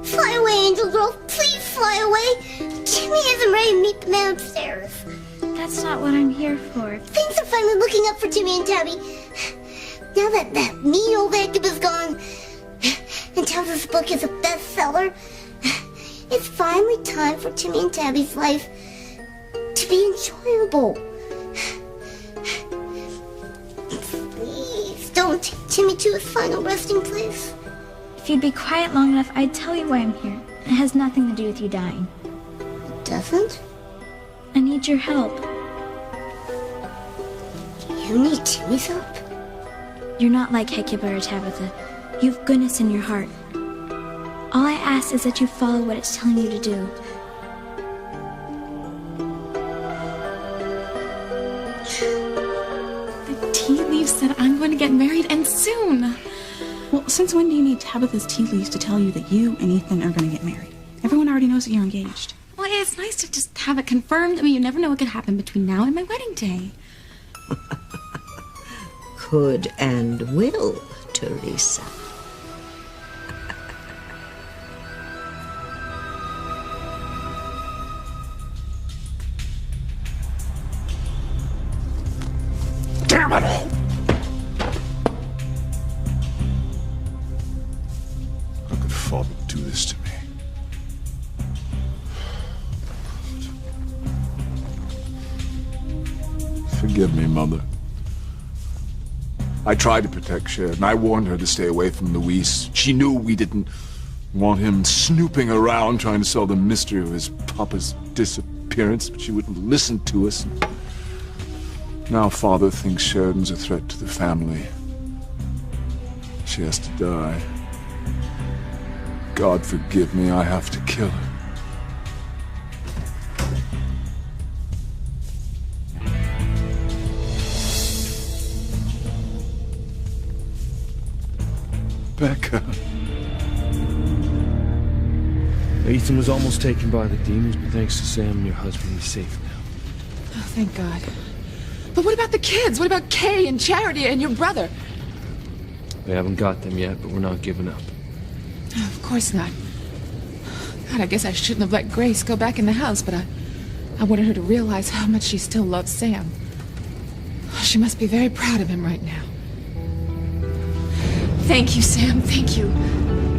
Fly away, angel girl. Please fly away. Timmy isn't ready to meet the man upstairs. That's not what I'm here for. Things are finally looking up for Timmy and Tabby. Now that mean old Jacob is gone, and tells us the book is a bestseller, it's finally time for Timmy and Tabby's life to be enjoyable. Please don't take Timmy to his final resting place. If you'd be quiet long enough, I'd tell you why I'm here. It has nothing to do with you dying. It doesn't? I need your help. You need Timmy's help? You're not like Hecuba or Tabitha. You have goodness in your heart. All I ask is that you follow what it's telling you to do. The tea leaves said I'm going to get married, and soon. Well, since when do you need Tabitha's tea leaves to tell you that you and Ethan are going to get married? Everyone already knows that you're engaged. Well, it's nice to just have it confirmed. I mean, you never know what could happen between now and my wedding day. Could and will, Teresa. Damn it all! How could Father do this to me? Forgive me, Mother. I tried to protect Sheridan. I warned her to stay away from Luis. She knew we didn't want him snooping around trying to solve the mystery of his papa's disappearance, but she wouldn't listen to us. Now Father thinks Sheridan's a threat to the family. She has to die. God forgive me, I have to kill her. Becca. Ethan was almost taken by the demons, but thanks to Sam, your husband is safe now. Oh, thank God. But what about the kids? What about Kay and Charity and your brother? We haven't got them yet, but we're not giving up. Oh, of course not. God, I guess I shouldn't have let Grace go back in the house, but I wanted her to realize how much she still loves Sam. She must be very proud of him right now. Thank you, Sam. Thank you.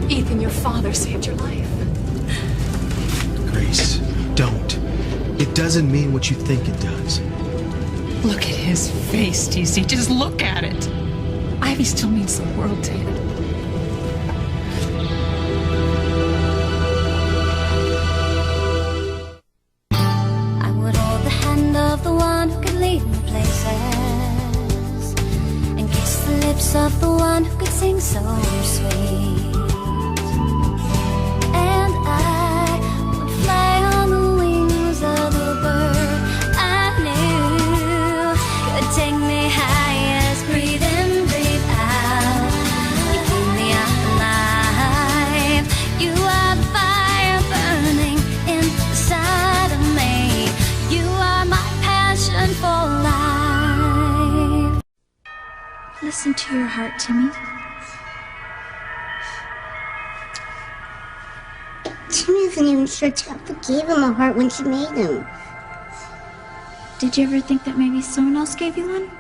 Ethan, your father saved your life. Grace, don't. It doesn't mean what you think it does. Look at his face, TC. Just look at it. Ivy still means the world to him. I would hold the hand of the one who could lead me places, and kiss the lips of the one who could sing so sweet. And I would fly on the wings of the bird I knew could take me highest. Breathe in, breathe out. You keep me alive. You are the fire burning inside of me. You are my passion for life. Listen to your heart, Timmy. Timmy isn't even sure Tabitha gave him a heart when she made him. Did you ever think that maybe someone else gave you one?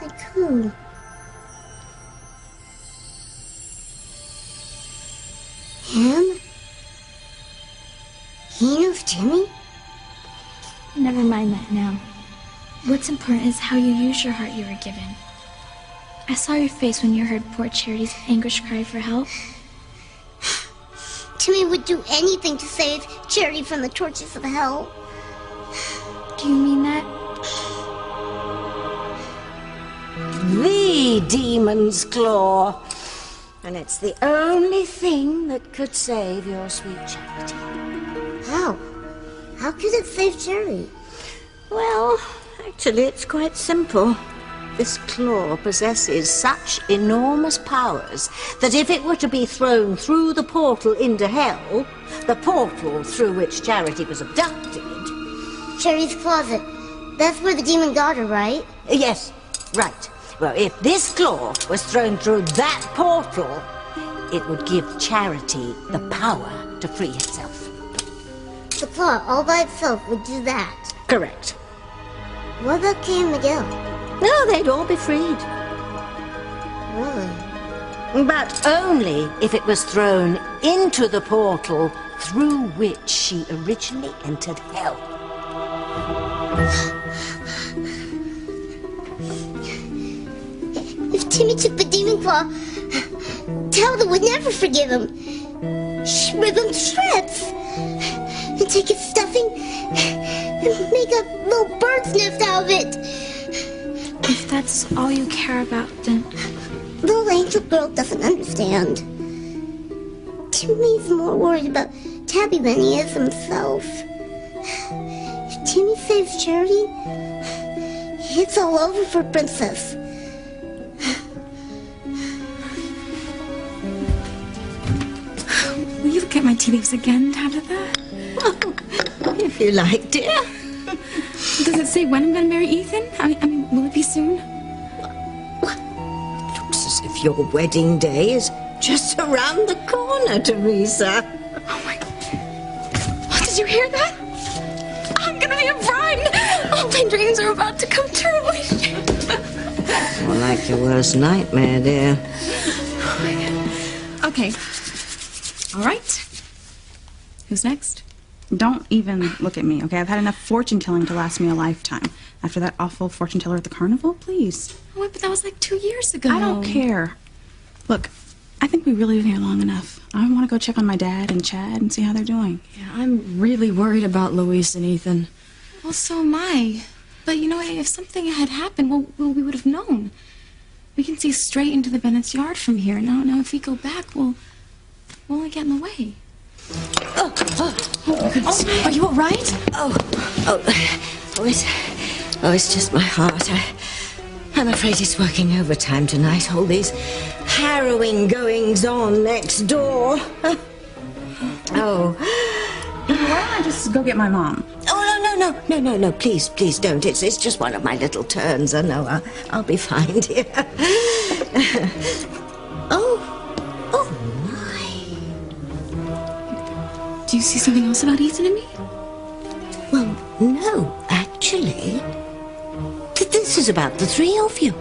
Like who? Him? He knows Timmy? Never mind that now. What's important is how you use your heart you were given. I saw your face when you heard poor Charity's anguished cry for help. Timmy would do anything to save Charity from the tortures of hell. Do you mean that? The demon's claw. And it's the only thing that could save your sweet Charity. How? How could it save Charity? Well, actually, it's quite simple. This claw possesses such enormous powers that if it were to be thrown through the portal into hell, the portal through which Charity was abducted... Charity's closet. That's where the demon got her, right? Yes, right. Well, if this claw was thrown through that portal, it would give Charity the power to free itself. The claw all by itself would do that. Correct. What about Kay and Miguel? No, they'd all be freed. Really? But only if it was thrown into the portal through which she originally entered hell. If Timmy took the demon claw, Tabitha would never forgive him. She'd rip him to shreds. And take his stuffing and make a little bird's nest out of it. If that's all you care about, then... Little angel girl doesn't understand. Timmy's more worried about Tabby than he is himself. If Timmy saves Charity, it's all over for Princess. Will you look at my tea leaves again, Tabitha? If you like, dear. Does it say when I'm going to marry Ethan? I mean, will it be soon? Looks as if your wedding day is just around the corner, Teresa. Oh my... Oh, did you hear that? I'm going to be a bride! All my dreams are about to come true. More like your worst nightmare, dear. Okay. All right. Who's next? Don't even look at me, okay? I've had enough fortune-telling to last me a lifetime. After that awful fortune teller at the carnival, please. Oh, but that was like 2 years ago. I don't care. Look, I think we've really been here long enough. I want to go check on my dad and Chad and see how they're doing. Yeah, I'm really worried about Louise and Ethan. Well, so am I. But, you know, if something had happened, well, we would have known. We can see straight into the Bennett's yard from here. Now, if we go back, we'll only get in the way. Oh, my goodness. Are you all right? It's just my heart. I'm afraid it's working overtime tonight. All these harrowing goings-on next door. Why don't I just go get my mom? Oh, no, please don't. It's just one of my little turns. I know, I'll be fine, dear. Oh my. Do you see something else about Ethan and me? Well, no, actually. This is about the three of you.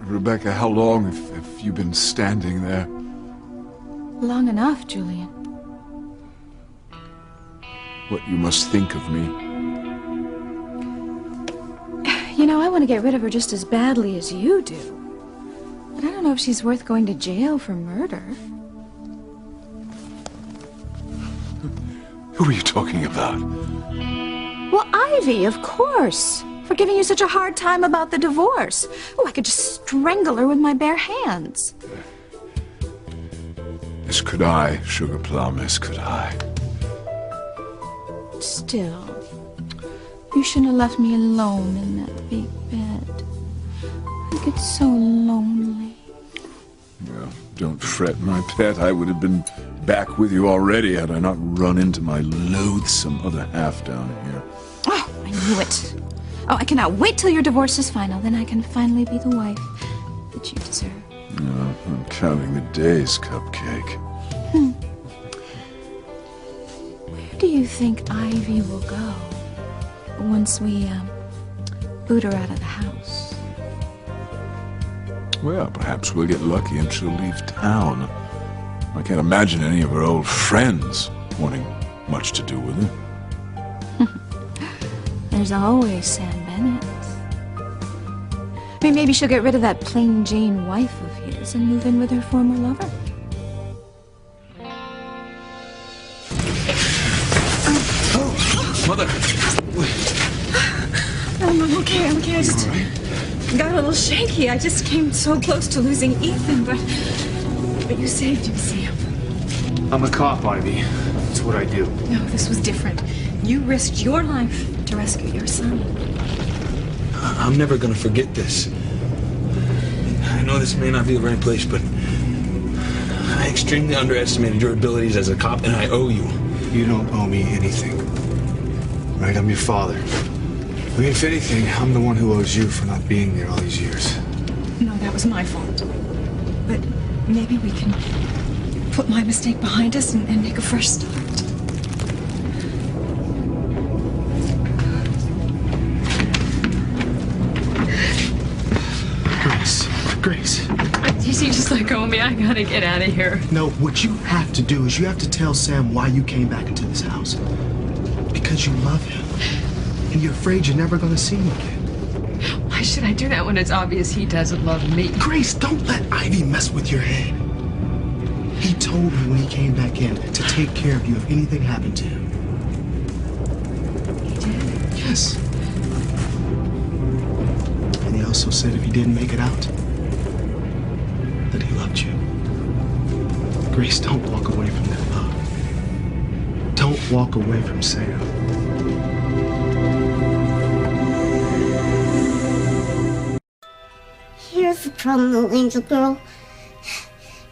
Rebecca, how long have you been standing there? Long enough, Julian. What you must think of me. You know, I want to get rid of her just as badly as you do. But I don't know if she's worth going to jail for murder. Who are you talking about? Well, Ivy, of course. For giving you such a hard time about the divorce. Oh, I could just strangle her with my bare hands. As could I, Sugar Plum, as could I. Still, you shouldn't have left me alone in that big bed. I get so lonely. Well, don't fret, my pet. I would have been back with you already had I not run into my loathsome other half down here. Oh, I knew it. Oh, I cannot wait till your divorce is final. Then I can finally be the wife that you deserve. No, I'm counting the days, Cupcake. Where do you think Ivy will go once we, boot her out of the house? Well, perhaps we'll get lucky and she'll leave town. I can't imagine any of her old friends wanting much to do with her. There's always Sam Bennett. I mean, maybe she'll get rid of that plain Jane wife of his and move in with her former lover. Mother! I'm okay. I just got a little shaky. I just came so close to losing Ethan, but you saved him, Sam. I'm a cop, Ivy. That's what I do. No, this was different. You risked your life to rescue your son. I'm never gonna forget this. I know this may not be the right place, but I extremely underestimated your abilities as a cop, and I owe you. You don't owe me anything. Right? I'm your father. I mean, if anything, I'm the one who owes you for not being there all these years. No, that was my fault. But maybe we can put my mistake behind us and make a fresh start. Grace. You just let go of me. I gotta get out of here. No, what you have to do is you have to tell Sam why you came back into this house. Because you love him. And you're afraid you're never gonna see him again. Why should I do that when it's obvious he doesn't love me? Grace, don't let Ivy mess with your head. He told me when he came back in to take care of you if anything happened to him. He did? Yes. And he also said if you didn't make it out, that he loved you. Grace, don't walk away from that love. Don't walk away from Sam. Here's the problem, little angel girl.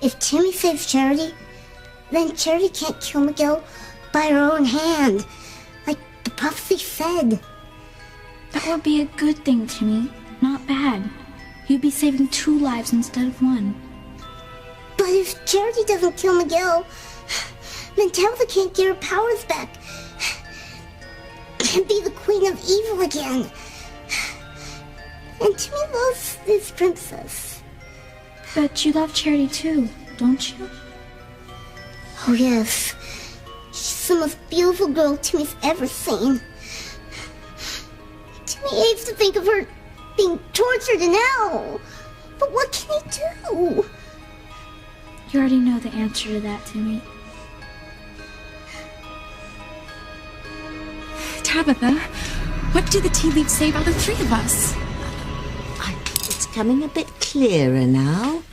If Timmy saves Charity, then Charity can't kill Miguel by her own hand, like the prophecy said. That would be a good thing, Timmy. Not bad. You'd be saving 2 lives instead of 1. But if Charity doesn't kill Miguel, then Tabitha can't get her powers back and be the queen of evil again. And Timmy loves this princess. But you love Charity too, don't you? Oh yes, she's the most beautiful girl Timmy's ever seen. Timmy hates to think of her being tortured in hell. But what can he do? You already know the answer to that, Timmy. Tabitha, what do the tea leaves say about the 3 of us? It's coming a bit clearer now.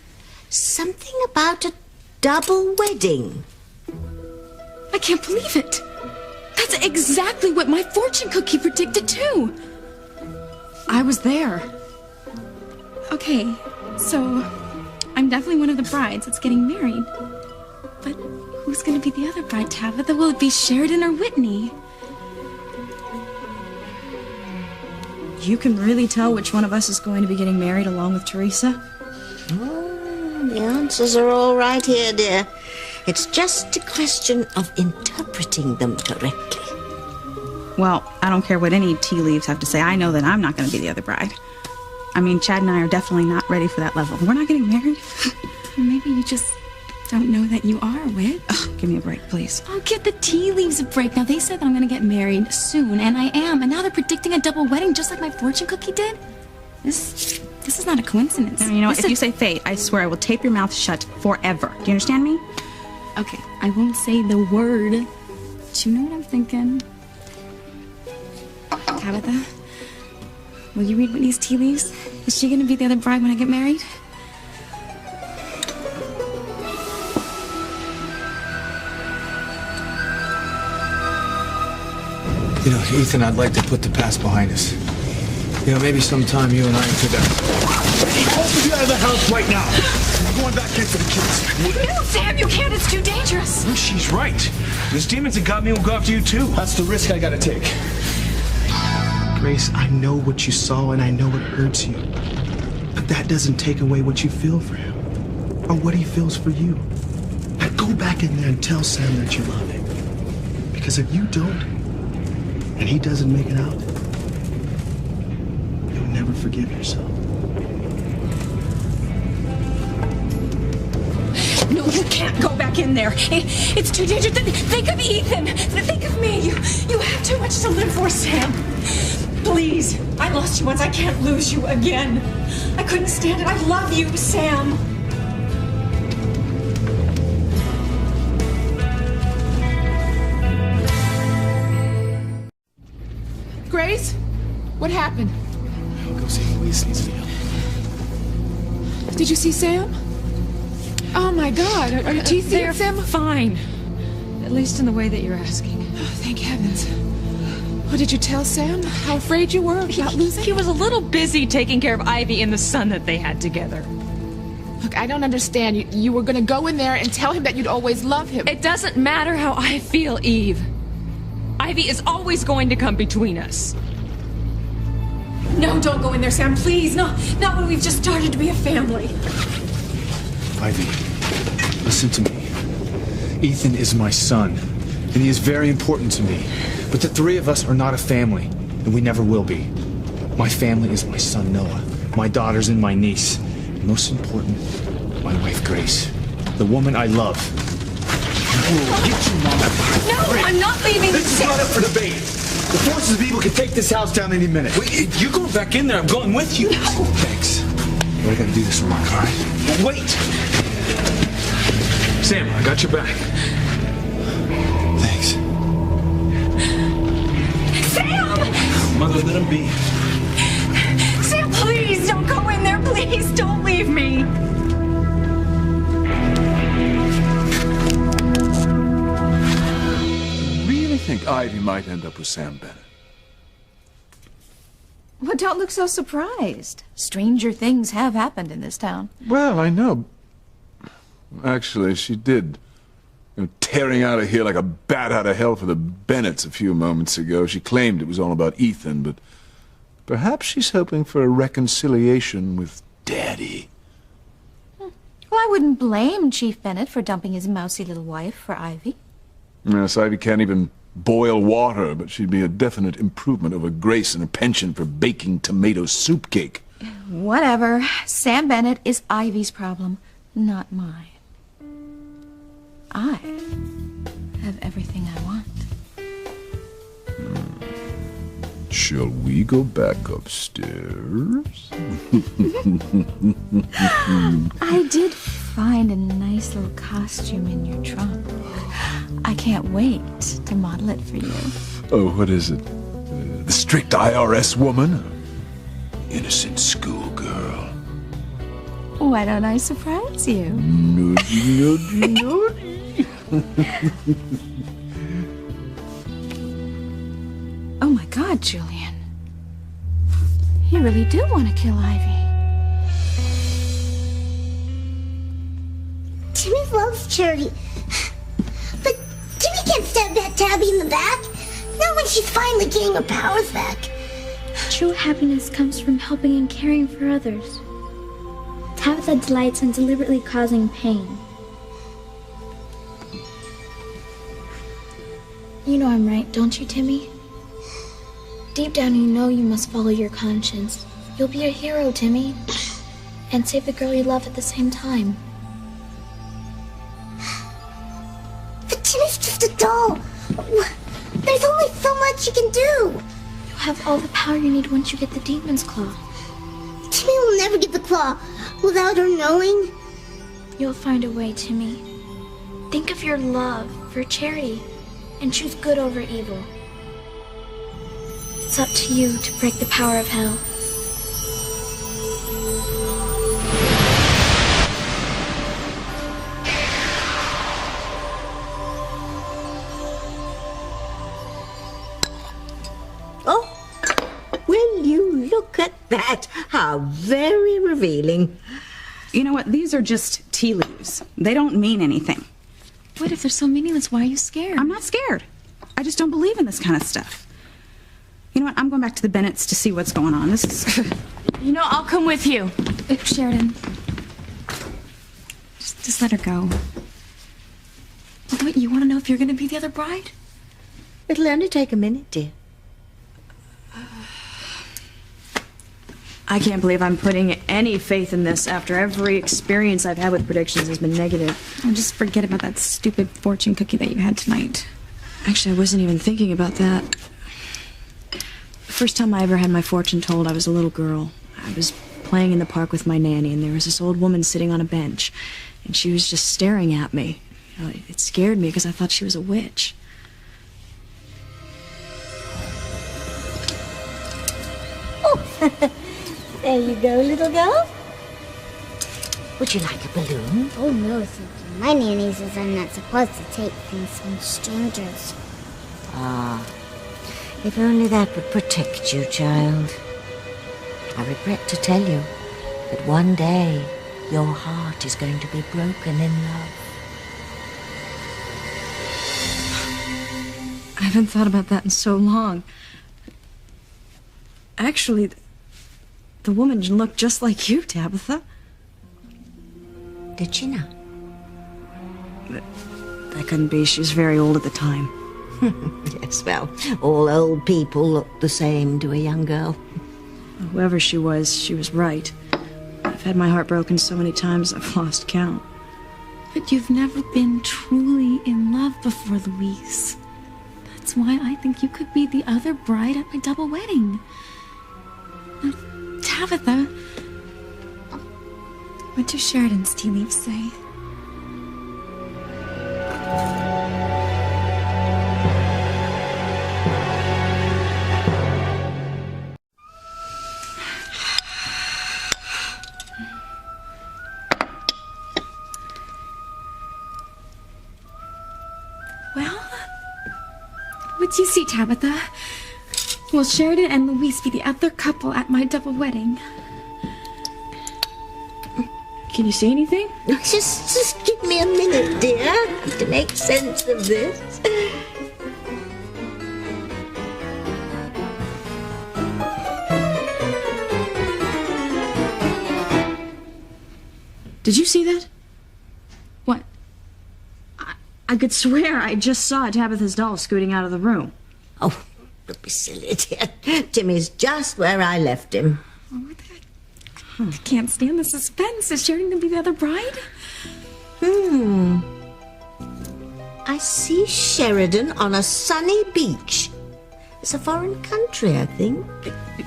Something about a double wedding. I can't believe it. That's exactly what my fortune cookie predicted too. I was there. Okay, so I'm definitely one of the brides that's getting married. But who's gonna be the other bride, Tabitha? Will it be Sheridan or Whitney? You can really tell which one of us is going to be getting married along with Teresa? Oh, the answers are all right here, dear. It's just a question of interpreting them correctly. Well, I don't care what any tea leaves have to say. I know that I'm not going to be the other bride. I mean, Chad and I are definitely not ready for that level. We're not getting married. Maybe you just don't know that you are, Whit. Oh, give me a break, please. I'll give the tea leaves a break. Now, they said that I'm going to get married soon, and I am. And now they're predicting a double wedding just like my fortune cookie did. This is not a coincidence. You know what? If you say fate, I swear I will tape your mouth shut forever. Do you understand me? Okay, I won't say the word. But you know what I'm thinking. Tabitha, will you read Whitney's tea leaves? Is she going to be the other bride when I get married? You know, Ethan, I'd like to put the past behind us. You know, maybe sometime you and I could, Both of you out of the house right now. I'm going back in for the kids. No, Sam, you can't. It's too dangerous. Oh, she's right. Those demons that got me will go after you, too. That's the risk I gotta take. Grace, I know what you saw and I know it hurts you. But that doesn't take away what you feel for him. Or what he feels for you. Now go back in there and tell Sam that you love him. Because if you don't, and he doesn't make it out, you'll never forgive yourself. No, you can't go back in there. It's too dangerous. Think of Ethan. Think of me. You have too much to live for, Sam. Please. I lost you once. I can't lose you again. I couldn't stand it. I love you, Sam. Grace? What happened? I'll go see Louise needs any help. Did you see Sam? Oh my God! Are your teeth They're Sam? fine. At least in the way that you're asking. Oh, thank heavens. Well, did you tell Sam how afraid you were about losing? He was a little busy taking care of Ivy and the son that they had together. Look, I don't understand. You were going to go in there and tell him that you'd always love him. It doesn't matter how I feel, Eve. Ivy is always going to come between us. No, don't go in there, Sam, please. No, not when we've just started to be a family. Ivy, listen to me. Ethan is my son, and he is very important to me. But the three of us are not a family, and we never will be. My family is my son, Noah, my daughters, and my niece. And most important, my wife, Grace. The woman I love. Get your mama. No, I'm not leaving. This is not up for debate. The forces of evil can take this house down any minute. Wait, you're going back in there. I'm going with you. No. Thanks. But I gotta do this alone, all right? Wait! Sam, I got your back. Thanks. Sam! Mother, let him be. Sam, please don't go in there. Please don't leave me. I think Ivy might end up with Sam Bennett. Well, don't look so surprised. Stranger things have happened in this town. Well, I know. Actually, she did. You know, tearing out of here like a bat out of hell for the Bennetts a few moments ago. She claimed it was all about Ethan, but perhaps she's hoping for a reconciliation with Daddy. Well, I wouldn't blame Chief Bennett for dumping his mousy little wife for Ivy. Yes, Ivy can't even boil water, but she'd be a definite improvement over Grace and her penchant for baking tomato soup cake. Whatever. Sam Bennett is Ivy's problem, not mine. I have everything I want. Shall we go back upstairs? I did find a nice little costume in your trunk. I can't wait to model it for you. Oh, what is it? The strict IRS woman? Innocent schoolgirl. Why don't I surprise you? Nudgy, nudgy, nudgy. Oh my God, Julian. You really do want to kill Ivy. Timmy loves Charity. But Timmy can't stab that Tabby in the back. Not when she's finally getting her powers back. True happiness comes from helping and caring for others. Tabitha delights in deliberately causing pain. You know I'm right, don't you, Timmy? Deep down you know you must follow your conscience. You'll be a hero, Timmy. And save the girl you love at the same time. But Timmy's just a doll. There's only so much you can do. You'll have all the power you need once you get the demon's claw. Timmy will never get the claw without her knowing. You'll find a way, Timmy. Think of your love for Charity and choose good over evil. It's up to you to break the power of hell. Oh, will you look at that? How very revealing. You know what? These are just tea leaves. They don't mean anything. What if they're so meaningless? Why are you scared? I'm not scared. I just don't believe in this kind of stuff. You know what? I'm going back to the Bennetts to see what's going on. This is... You know, I'll come with you. Sheridan. Just let her go. Wait, you want to know if you're going to be the other bride? It'll only take a minute, dear. I can't believe I'm putting any faith in this after every experience I've had with predictions has been negative. Oh, just forget about that stupid fortune cookie that you had tonight. Actually, I wasn't even thinking about that. The first time I ever had my fortune told, I was a little girl. I was playing in the park with my nanny, and there was this old woman sitting on a bench, and she was just staring at me. You know, it scared me because I thought she was a witch. Oh, there you go, little girl. Would you like a balloon? Oh, no, thank you. My nanny says I'm not supposed to take things from strangers. Ah, if only that would protect you, child. I regret to tell you that one day your heart is going to be broken in love. I haven't thought about that in so long. Actually, The woman looked just like you, Tabitha. Did she now? That couldn't be. She was very old at the time. Yes, well, all old people look the same to a young girl. Whoever she was right. I've had my heart broken so many times I've lost count. But you've never been truly in love before, Louise. That's why I think you could be the other bride at my double wedding. Now, Tabitha, what do Sheridan's tea leaves say? What do you see, Tabitha? Will Sheridan and Louise be the other couple at my double wedding? Can you see anything? Just give me a minute, dear, to make sense of this. Did you see that? What? I could swear I just saw Tabitha's doll scooting out of the room. Oh, don't be silly, dear. Timmy's just where I left him. Oh, I can't stand the suspense. Is Sheridan going to be the other bride? I see Sheridan on a sunny beach. It's a foreign country, I think.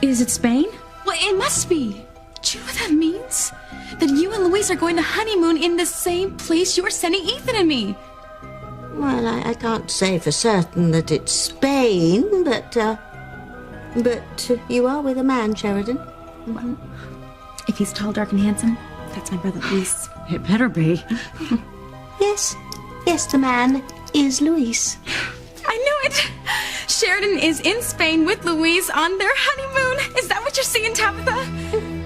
Is it Spain? Well, it must be. Do you know what that means? That you and Louise are going to honeymoon in the same place you're sending Ethan and me. Well, I can't say for certain that it's Spain, but you are with a man, Sheridan. Well, if he's tall, dark, and handsome, that's my brother Luis. It better be. Yes, the man is Luis. I knew it! Sheridan is in Spain with Louise on their honeymoon. Is that what you're seeing, Tabitha?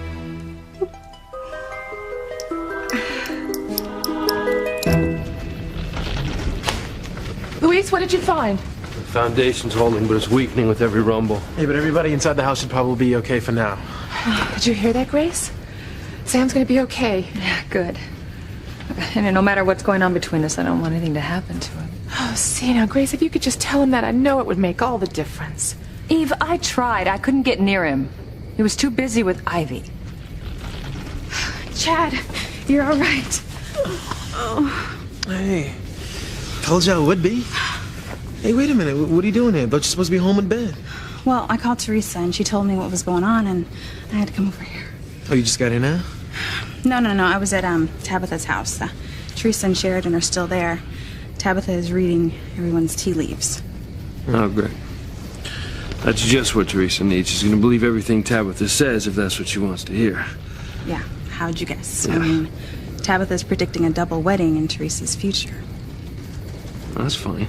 Louise, what did you find? The foundation's holding, but it's weakening with every rumble. Hey, but everybody inside the house should probably be okay for now. Did you hear that, Grace? Sam's gonna be okay. Yeah, good. And no matter what's going on between us, I don't want anything to happen to him. Oh, see now, Grace, if you could just tell him that, I know it would make all the difference. Eve, I tried. I couldn't get near him. He was too busy with Ivy. Chad, you're all right. Hey, told you I would be. Hey, wait a minute. What are you doing here? Don't you supposed to be home in bed? Well, I called Teresa and she told me what was going on and I had to come over here. Oh, you just got here now? No. I was at Tabitha's house. Teresa and Sheridan are still there. Tabitha is reading everyone's tea leaves. Oh, great. That's just what Teresa needs. She's going to believe everything Tabitha says if that's what she wants to hear. Yeah, how'd you guess? Yeah. I mean, Tabitha's predicting a double wedding in Teresa's future. Well, that's funny.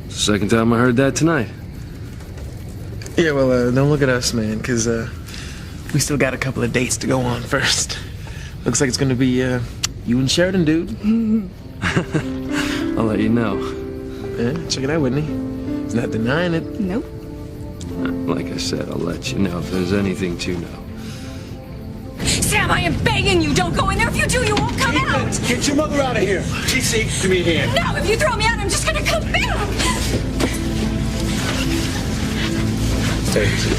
It's the second time I heard that tonight. Yeah, well, don't look at us, man, because we still got a couple of dates to go on first. Looks like it's going to be you and Sheridan, dude. I'll let you know. Yeah, check it out, Whitney. He's not denying it. Nope. Like I said, I'll let you know if there's anything to know. Sam, I am begging you, don't go in there. If you do, you won't come out. Get your mother out of here. TC, give me a hand. No, if you throw me out, I'm just gonna come back. Stay easy.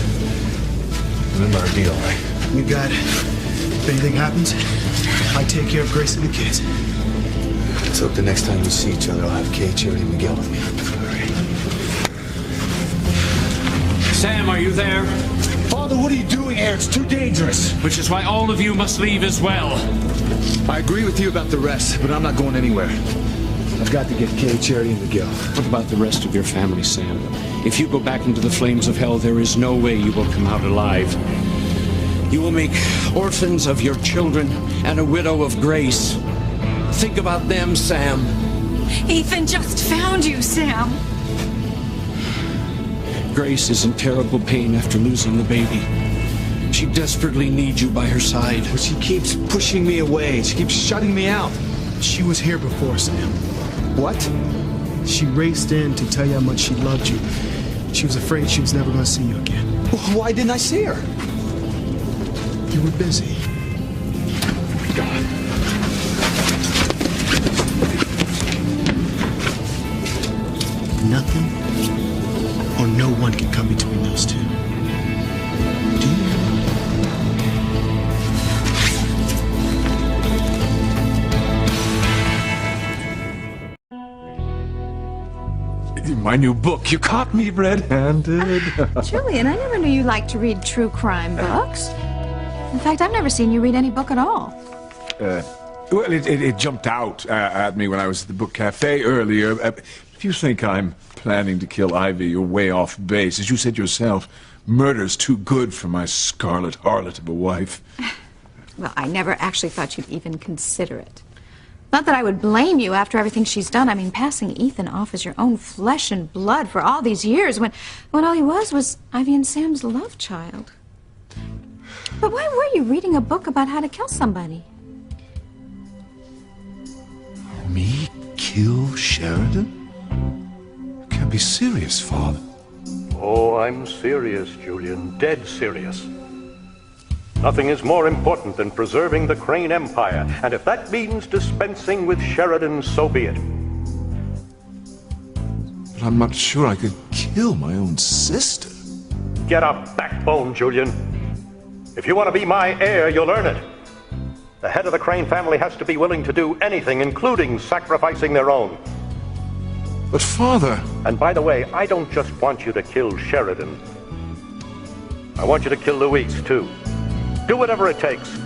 Remember our deal, right? You got it. If anything happens, I take care of Grace and the kids. Let's hope the next time we see each other, I'll have Kay, Charity, and Miguel with me. Sam, are you there? Father, what are you doing here? It's too dangerous. Which is why all of you must leave as well. I agree with you about the rest, but I'm not going anywhere. I've got to get Kay, Charity, and Miguel. What about the rest of your family, Sam? If you go back into the flames of hell, there is no way you will come out alive. You will make orphans of your children and a widow of Grace. Think about them, Sam. Ethan just found you, Sam. Grace is in terrible pain after losing the baby. She desperately needs you by her side. But she keeps pushing me away. She keeps shutting me out. She was here before, Sam. What? She raced in to tell you how much she loved you. She was afraid she was never going to see you again. Why didn't I see her? You were busy. God. Nothing or no one can come between those two. Do you know? My new book. You caught me red-handed. Julian, I never knew you liked to read true crime books. In fact, I've never seen you read any book at all. Well, it jumped out at me when I was at the book cafe earlier. If you think I'm planning to kill Ivy, you're way off base. As you said yourself, murder's too good for my scarlet harlot of a wife. Well, I never actually thought you'd even consider it. Not that I would blame you after everything she's done. I mean, passing Ethan off as your own flesh and blood for all these years when all he was Ivy and Sam's love child. But why were you reading a book about how to kill somebody? Me kill Sheridan? You can't be serious, Father. Oh, I'm serious, Julian. Dead serious. Nothing is more important than preserving the Crane Empire, and if that means dispensing with Sheridan, so be it. But I'm not sure I could kill my own sister. Get a backbone, Julian. If you want to be my heir, you'll earn it. The head of the Crane family has to be willing to do anything, including sacrificing their own. But, Father... And by the way, I don't just want you to kill Sheridan. I want you to kill Louise, too. Do whatever it takes.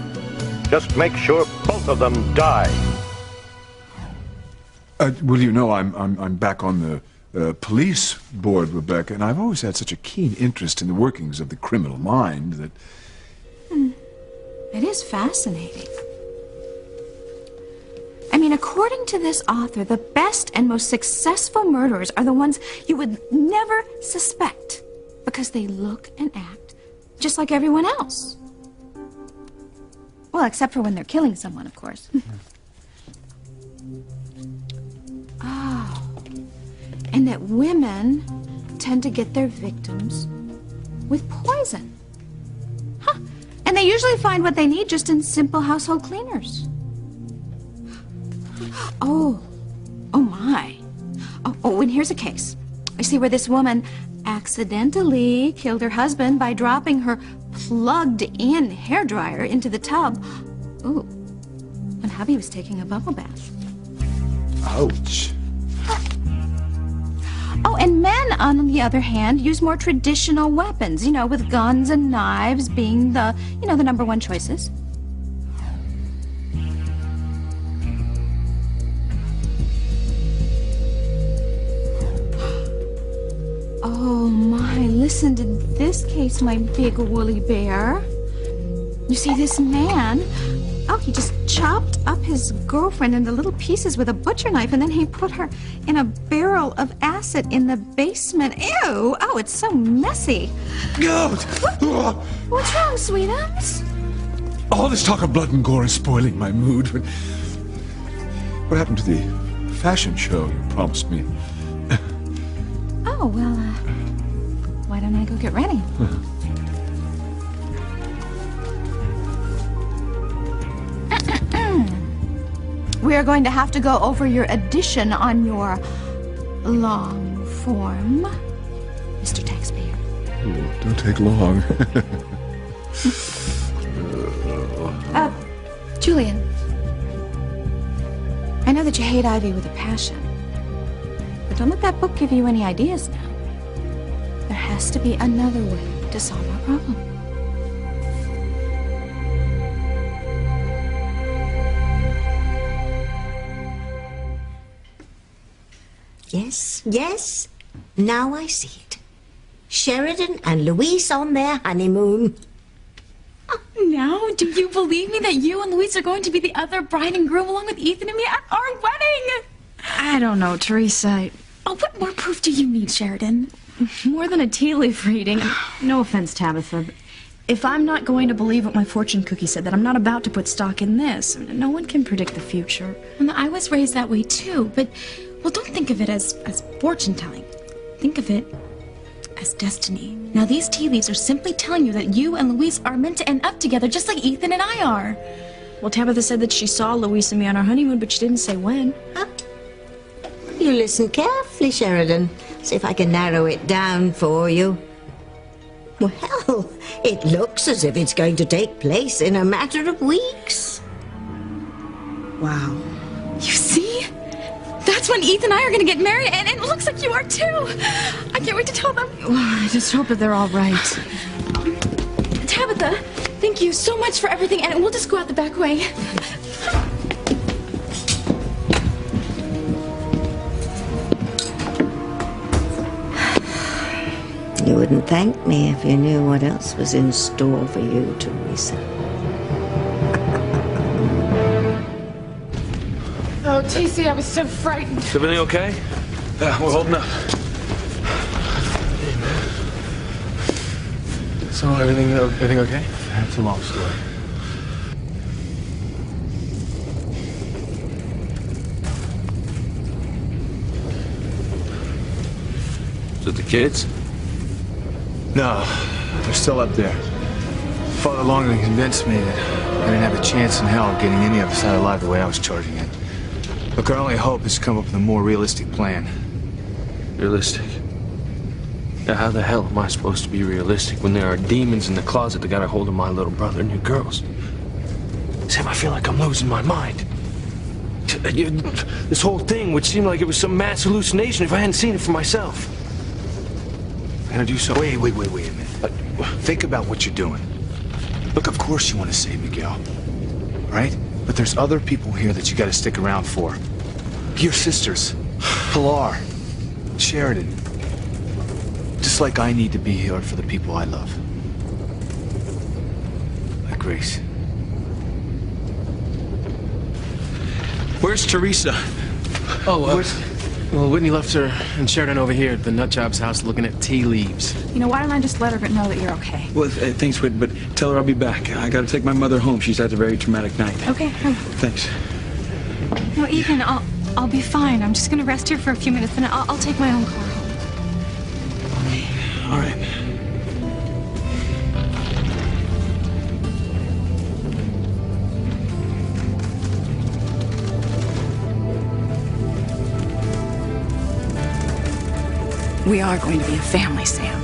Just make sure both of them die. Well, you know, I'm back on the police board, Rebecca, and I've always had such a keen interest in the workings of the criminal mind that... It is fascinating. I mean, according to this author, the best and most successful murderers are the ones you would never suspect because they look and act just like everyone else. Well, except for when they're killing someone, of course. Oh. And that women tend to get their victims with poison. Huh. And they usually find what they need just in simple household cleaners. Oh my. Oh, and here's a case. You see where this woman accidentally killed her husband by dropping her plugged-in hairdryer into the tub. Ooh, when hubby was taking a bubble bath. Ouch. Oh, and men, on the other hand, use more traditional weapons, you know, with guns and knives being the number one choices. Oh my, listen to this case, my big woolly bear. You see, this man, he just chopped up his girlfriend into little pieces with a butcher knife, and then he put her in a barrel of acid in the basement. Ew! Oh, it's so messy. God! What's wrong, sweetums? All this talk of blood and gore is spoiling my mood. What happened to the fashion show you promised me? Oh, well, why don't I go get ready? We are going to have to go over your addition on your long form, Mr. Taxpayer. Oh, don't take long. Julian, I know that you hate Ivy with a passion, but don't let that book give you any ideas now. There has to be another way to solve our problem. Yes, now I see it. Sheridan and Louise on their honeymoon. Now, do you believe me that you and Louise are going to be the other bride and groom along with Ethan and me at our wedding? I don't know, Teresa. Oh, what more proof do you need, Sheridan? More than a tea leaf reading. No offense, Tabitha. But if I'm not going to believe what my fortune cookie said, then I'm not about to put stock in this. No one can predict the future. And I was raised that way too, but, well, don't think of it as fortune telling. Think of it as destiny. Now, these tea leaves are simply telling you that you and Luis are meant to end up together, just like Ethan and I are. Well, Tabitha said that she saw Luis and me on our honeymoon, but she didn't say when. You listen carefully, Sheridan. See if I can narrow it down for you. Well, it looks as if it's going to take place in a matter of weeks. Wow. You see? That's when Ethan and I are going to get married, and it looks like you are too. I can't wait to tell them. Well, I just hope that they're all right. Tabitha, thank you so much for everything, and we'll just go out the back way. You wouldn't thank me if you knew what else was in store for you, Teresa. Oh, TC, I was so frightened. Is everything okay? Yeah, we're holding up. So, everything okay? It's a long story. Is it the kids? No, they're still up there. Father Longman convinced me that I didn't have a chance in hell of getting any of us out alive the way I was charging it. Look, our only hope is to come up with a more realistic plan. Realistic? Now, how the hell am I supposed to be realistic when there are demons in the closet that got a hold of my little brother and you girls? Sam, I feel like I'm losing my mind. This whole thing would seem like it was some mass hallucination if I hadn't seen it for myself. I'm gonna do so. Wait a minute. Think about what you're doing. Look, of course you want to save Miguel, right? But there's other people here that you gotta stick around for. Your sisters, Pilar, Sheridan. Just like I need to be here for the people I love. Like Grace. Where's Teresa? Oh, well, Whitney left her and Sheridan over here at the Nutjob's house looking at tea leaves. You know, why don't I just let her know that you're okay? Well, thanks, Whit, but tell her I'll be back. I gotta take my mother home. She's had a very traumatic night. Okay. Thanks. No, Ethan, I'll be fine. I'm just gonna rest here for a few minutes, and I'll take my own car home. All right. We are going to be a family, Sam.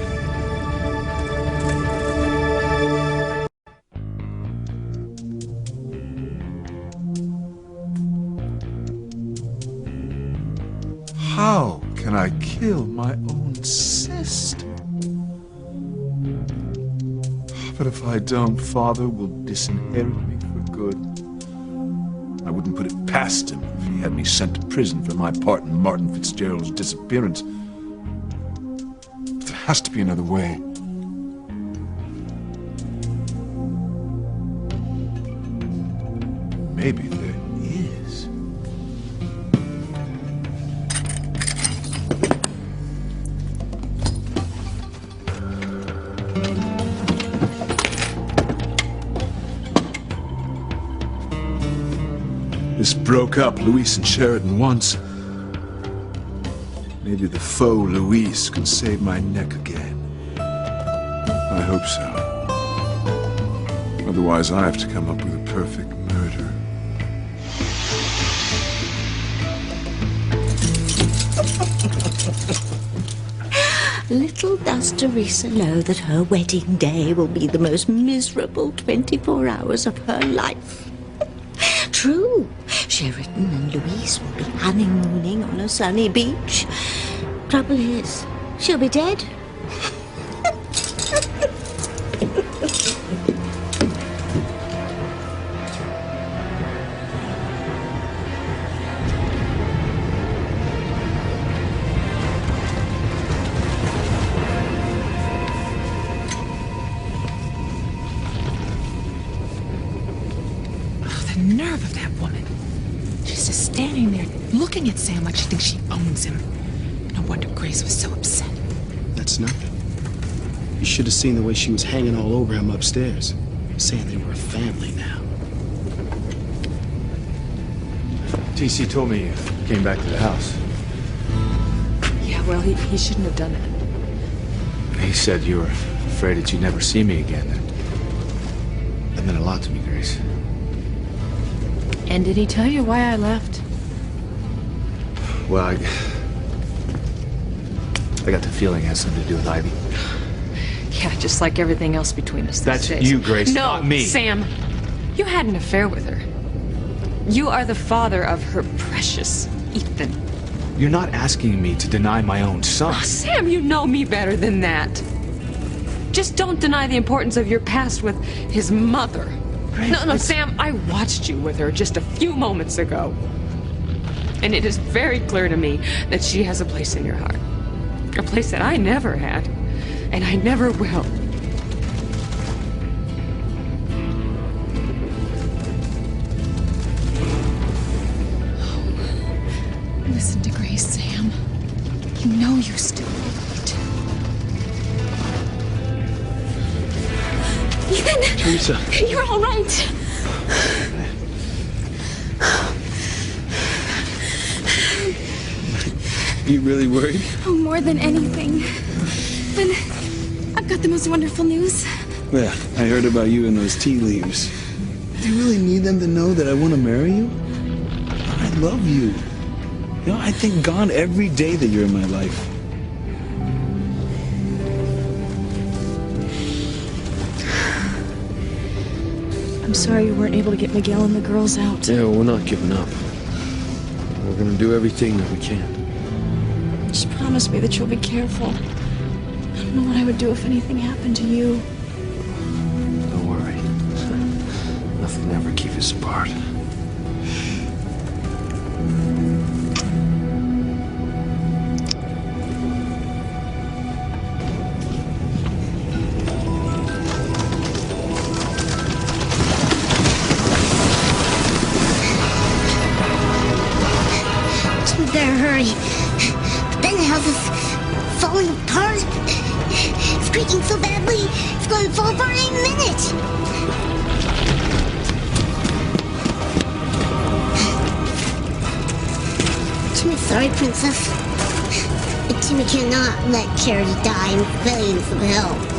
How can I kill my own sister? But if I don't, Father will disinherit me for good. I wouldn't put it past him if he had me sent to prison for my part in Martin Fitzgerald's disappearance. But there has to be another way. Maybe there is. This broke up Luis and Sheridan once. Maybe the faux Luis can save my neck again. I hope so. Otherwise, I have to come up with a perfect murder. Little does Teresa know that her wedding day will be the most miserable 24 hours of her life. True, Sheridan and Luis will be honeymooning on a sunny beach. Trouble is, she'll be dead. The nerve of that woman. She's just standing there looking at Sam like she thinks she owns him. No wonder Grace was so upset. That's nothing. You should have seen the way she was hanging all over him upstairs, saying they were a family now. TC told me you came back to the house. Yeah, well, he shouldn't have done that. He said you were afraid that you'd never see me again. That meant a lot to me, Grace. And did he tell you why I left? Well, I got the feeling it had something to do with Ivy. Yeah, just like everything else between us. That's these days. you, Grace, no, not me. Sam, you had an affair with her. You are the father of her precious Ethan. You're not asking me to deny my own son. Oh, Sam, you know me better than that. Just don't deny the importance of your past with his mother. No, Sam, I watched you with her just a few moments ago. And it is very clear to me that she has a place in your heart. A place that I never had. And I never will. Listen to Grace, Sam. You know you still love it. Ethan! Teresa. You're all right. You really worried? Oh, more than anything. But I've got the most wonderful news. Yeah, I heard about you in those tea leaves. Do you really need them to know that I want to marry you? I love you. You know, I thank God every day that you're in my life. I'm sorry you weren't able to get Miguel and the girls out. Yeah, we're not giving up. We're gonna do everything that we can. Just promise me that you'll be careful. I don't know what I would do if anything happened to you. Don't worry. Nothing ever keeps us apart. We better hurry. Then the house is falling apart. It's creaking so badly, it's going to fall apart any minute. Timmy's sorry, Princess. But Timmy cannot let Charity die in the flames of hell.